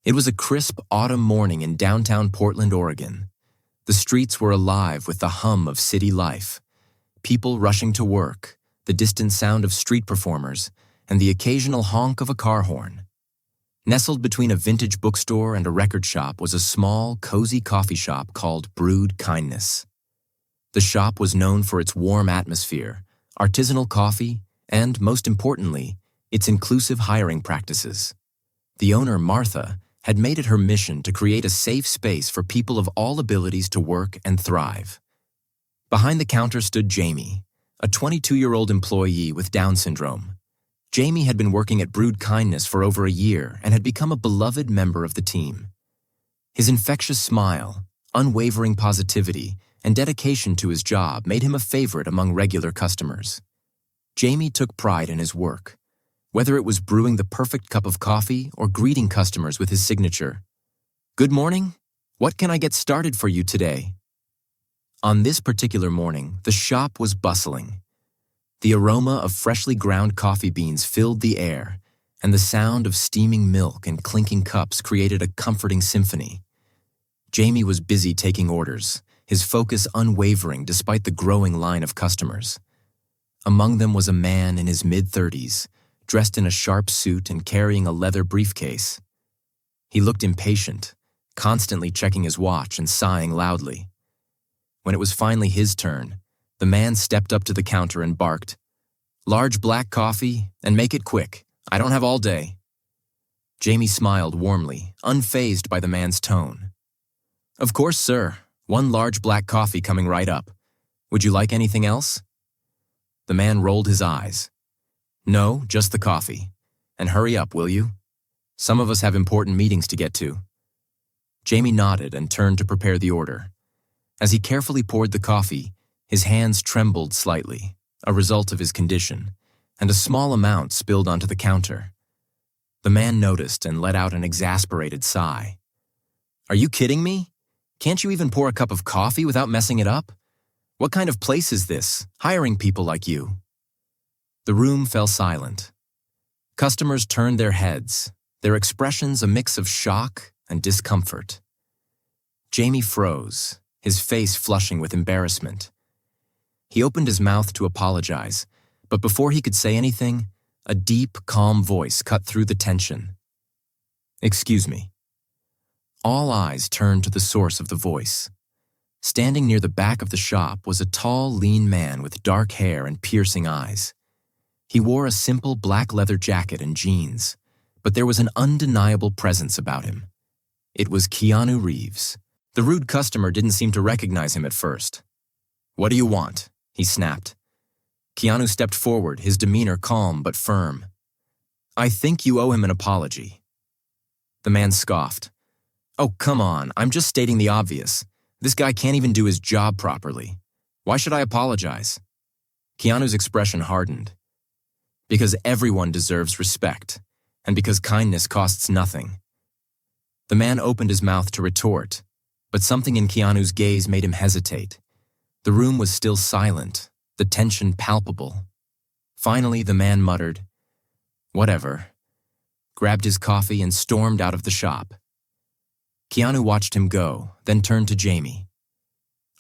It was a crisp autumn morning in downtown Portland, Oregon. The streets were alive with the hum of city life. People rushing to work, the distant sound of street performers, and the occasional honk of a car horn. Nestled between a vintage bookstore and a record shop was a small, cozy coffee shop called Brewed Kindness. The shop was known for its warm atmosphere, artisanal coffee, and, most importantly, its inclusive hiring practices. The owner, Martha, had made it her mission to create a safe space for people of all abilities to work and thrive. Behind the counter stood Jamie, a 22-year-old employee with Down syndrome. Jamie had been working at Brewed Kindness for over a year and had become a beloved member of the team. His infectious smile, unwavering positivity, and dedication to his job made him a favorite among regular customers. Jamie took pride in his work, whether it was brewing the perfect cup of coffee or greeting customers with his signature. "Good morning. What can I get started for you today?" On this particular morning, the shop was bustling. The aroma of freshly ground coffee beans filled the air, and the sound of steaming milk and clinking cups created a comforting symphony. Jamie was busy taking orders, his focus unwavering despite the growing line of customers. Among them was a man in his mid-30s, dressed in a sharp suit and carrying a leather briefcase. He looked impatient, constantly checking his watch and sighing loudly. When it was finally his turn, the man stepped up to the counter and barked, "Large black coffee, and make it quick. I don't have all day." Jamie smiled warmly, unfazed by the man's tone. "Of course, sir. One large black coffee coming right up. Would you like anything else?" The man rolled his eyes. "No, just the coffee. And hurry up, will you? Some of us have important meetings to get to." Jamie nodded and turned to prepare the order. As he carefully poured the coffee, his hands trembled slightly, a result of his condition, and a small amount spilled onto the counter. The man noticed and let out an exasperated sigh. "Are you kidding me? Can't you even pour a cup of coffee without messing it up? What kind of place is this, hiring people like you?" The room fell silent. Customers turned their heads, their expressions a mix of shock and discomfort. Jamie froze, his face flushing with embarrassment. He opened his mouth to apologize, but before he could say anything, a deep, calm voice cut through the tension. "Excuse me." All eyes turned to the source of the voice. Standing near the back of the shop was a tall, lean man with dark hair and piercing eyes. He wore a simple black leather jacket and jeans, but there was an undeniable presence about him. It was Keanu Reeves. The rude customer didn't seem to recognize him at first. "What do you want?" he snapped. Keanu stepped forward, his demeanor calm but firm. "I think you owe him an apology." The man scoffed. "Oh, come on, I'm just stating the obvious. This guy can't even do his job properly. Why should I apologize?" Keanu's expression hardened. "Because everyone deserves respect, and because kindness costs nothing." The man opened his mouth to retort, but something in Keanu's gaze made him hesitate. The room was still silent, the tension palpable. Finally, the man muttered, "Whatever," grabbed his coffee and stormed out of the shop. Keanu watched him go, then turned to Jamie.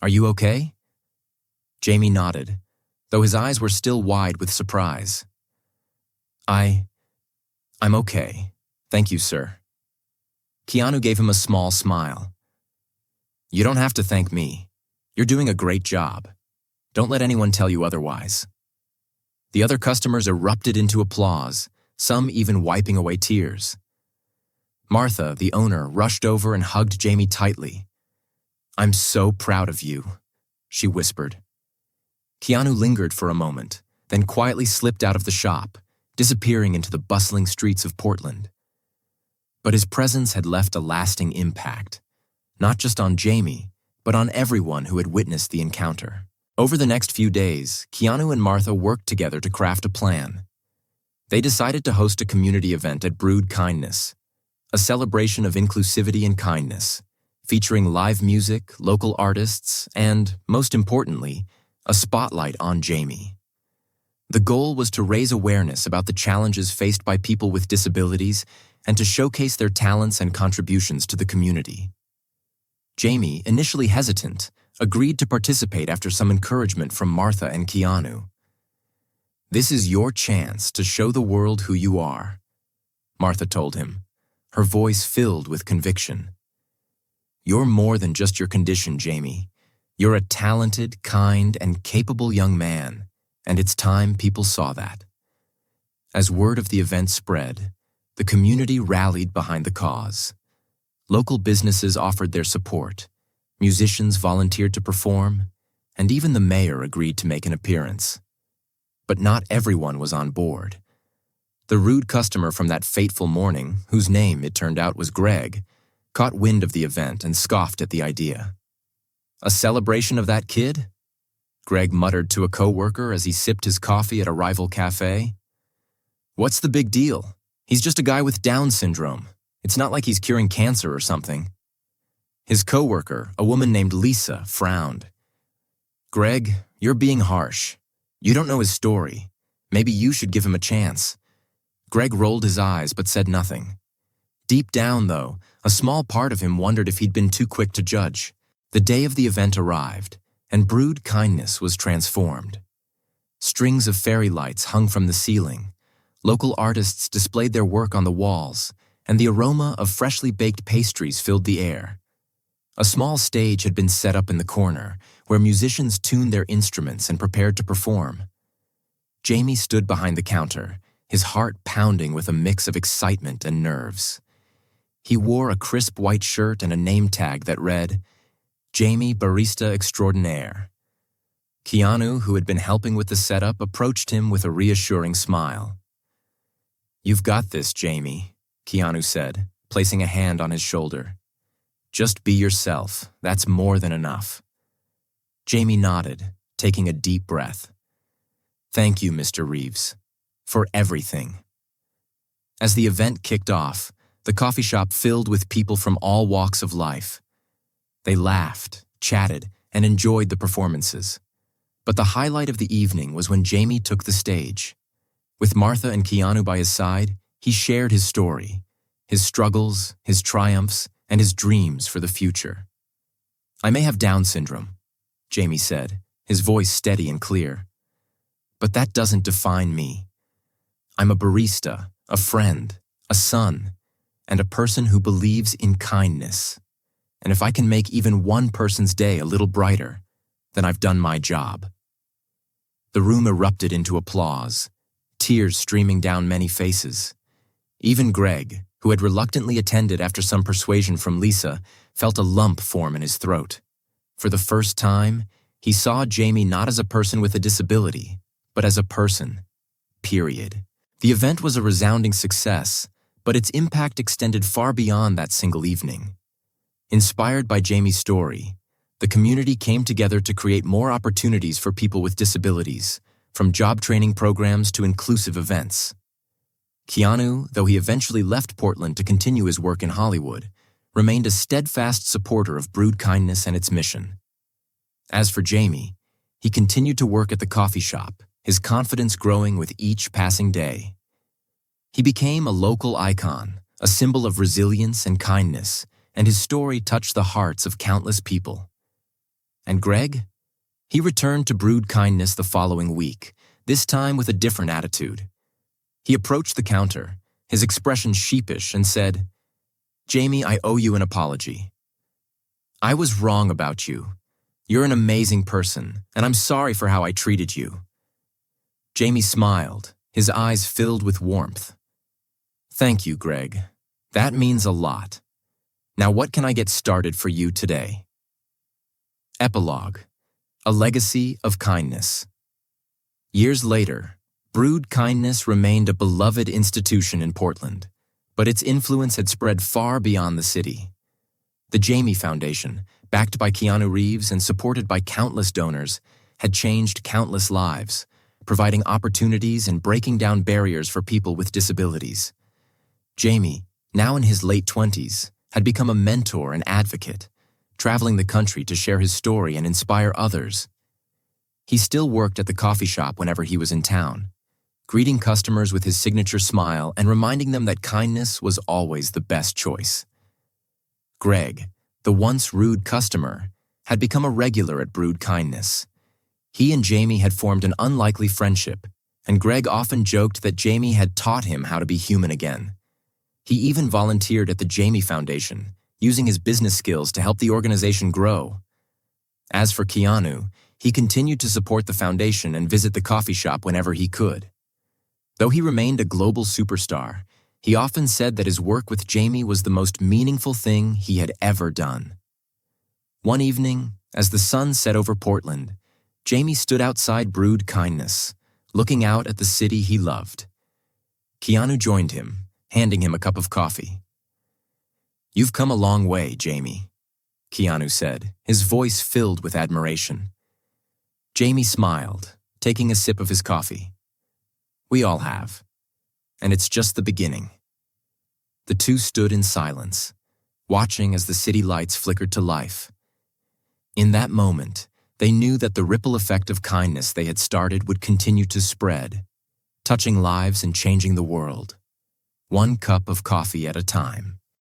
"Are you okay?" Jamie nodded, though his eyes were still wide with surprise. I'm okay. Thank you, sir." Keanu gave him a small smile. "You don't have to thank me. You're doing a great job. Don't let anyone tell you otherwise." The other customers erupted into applause, some even wiping away tears. Martha, the owner, rushed over and hugged Jamie tightly. "I'm so proud of you," she whispered. Keanu lingered for a moment, then quietly slipped out of the shop, disappearing into the bustling streets of Portland. But his presence had left a lasting impact, not just on Jamie, but on everyone who had witnessed the encounter. Over the next few days, Keanu and Martha worked together to craft a plan. They decided to host a community event at Brewed Kindness, a celebration of inclusivity and kindness, featuring live music, local artists, and, most importantly, a spotlight on Jamie. The goal was to raise awareness about the challenges faced by people with disabilities and to showcase their talents and contributions to the community. Jamie, initially hesitant, agreed to participate after some encouragement from Martha and Keanu. "This is your chance to show the world who you are," Martha told him, her voice filled with conviction. "You're more than just your condition, Jamie. You're a talented, kind, and capable young man, and it's time people saw that." As word of the event spread, the community rallied behind the cause. Local businesses offered their support, musicians volunteered to perform, and even the mayor agreed to make an appearance. But not everyone was on board. The rude customer from that fateful morning, whose name, it turned out, was Greg, caught wind of the event and scoffed at the idea. "A celebration of that kid?" Greg muttered to a coworker as he sipped his coffee at a rival cafe. "What's the big deal? He's just a guy with Down syndrome. It's not like he's curing cancer or something." His coworker, a woman named Lisa, frowned. "Greg, you're being harsh. You don't know his story. Maybe you should give him a chance." Greg rolled his eyes but said nothing. Deep down, though, a small part of him wondered if he'd been too quick to judge. The day of the event arrived, and Brewed Kindness was transformed. Strings of fairy lights hung from the ceiling. Local artists displayed their work on the walls, and the aroma of freshly baked pastries filled the air. A small stage had been set up in the corner, where musicians tuned their instruments and prepared to perform. Jamie stood behind the counter, his heart pounding with a mix of excitement and nerves. He wore a crisp white shirt and a name tag that read, "Jamie Barista Extraordinaire." Keanu, who had been helping with the setup, approached him with a reassuring smile. "You've got this, Jamie," Keanu said, placing a hand on his shoulder. "Just be yourself. That's more than enough." Jamie nodded, taking a deep breath. "Thank you, Mr. Reeves, for everything." As the event kicked off, the coffee shop filled with people from all walks of life. They laughed, chatted, and enjoyed the performances. But the highlight of the evening was when Jamie took the stage. With Martha and Keanu by his side, he shared his story, his struggles, his triumphs, and his dreams for the future. "I may have Down syndrome," Jamie said, his voice steady and clear. "But that doesn't define me. I'm a barista, a friend, a son, and a person who believes in kindness. And if I can make even one person's day a little brighter, then I've done my job." The room erupted into applause, tears streaming down many faces. Even Greg, who had reluctantly attended after some persuasion from Lisa, felt a lump form in his throat. For the first time, he saw Jamie not as a person with a disability, but as a person. Period. The event was a resounding success, but its impact extended far beyond that single evening. Inspired by Jamie's story, the community came together to create more opportunities for people with disabilities, from job training programs to inclusive events. Keanu, though he eventually left Portland to continue his work in Hollywood, remained a steadfast supporter of Brewed Kindness and its mission. As for Jamie, he continued to work at the coffee shop, his confidence growing with each passing day. He became a local icon, a symbol of resilience and kindness, and his story touched the hearts of countless people. And Greg? He returned to Brewed Kindness the following week, this time with a different attitude. He approached the counter, his expression sheepish, and said, "Jamie, I owe you an apology. I was wrong about you. You're an amazing person, and I'm sorry for how I treated you." Jamie smiled, his eyes filled with warmth. "Thank you, Greg. That means a lot. Now what can I get started for you today?" Epilogue: A Legacy of Kindness. Years later, Brewed Kindness remained a beloved institution in Portland, but its influence had spread far beyond the city. The Jamie Foundation, backed by Keanu Reeves and supported by countless donors, had changed countless lives, providing opportunities and breaking down barriers for people with disabilities. Jamie, now in his late 20s, had become a mentor and advocate, traveling the country to share his story and inspire others. He still worked at the coffee shop whenever he was in town, greeting customers with his signature smile and reminding them that kindness was always the best choice. Greg, the once rude customer, had become a regular at Brewed Kindness. He and Jamie had formed an unlikely friendship, and Greg often joked that Jamie had taught him how to be human again. He even volunteered at the Jamie Foundation, using his business skills to help the organization grow. As for Keanu, he continued to support the foundation and visit the coffee shop whenever he could. Though he remained a global superstar, he often said that his work with Jamie was the most meaningful thing he had ever done. One evening, as the sun set over Portland, Jamie stood outside Brewed Kindness, looking out at the city he loved. Keanu joined him, handing him a cup of coffee. "You've come a long way, Jamie," Keanu said, his voice filled with admiration. Jamie smiled, taking a sip of his coffee. "We all have. And it's just the beginning." The two stood in silence, watching as the city lights flickered to life. In that moment, they knew that the ripple effect of kindness they had started would continue to spread, touching lives and changing the world, one cup of coffee at a time.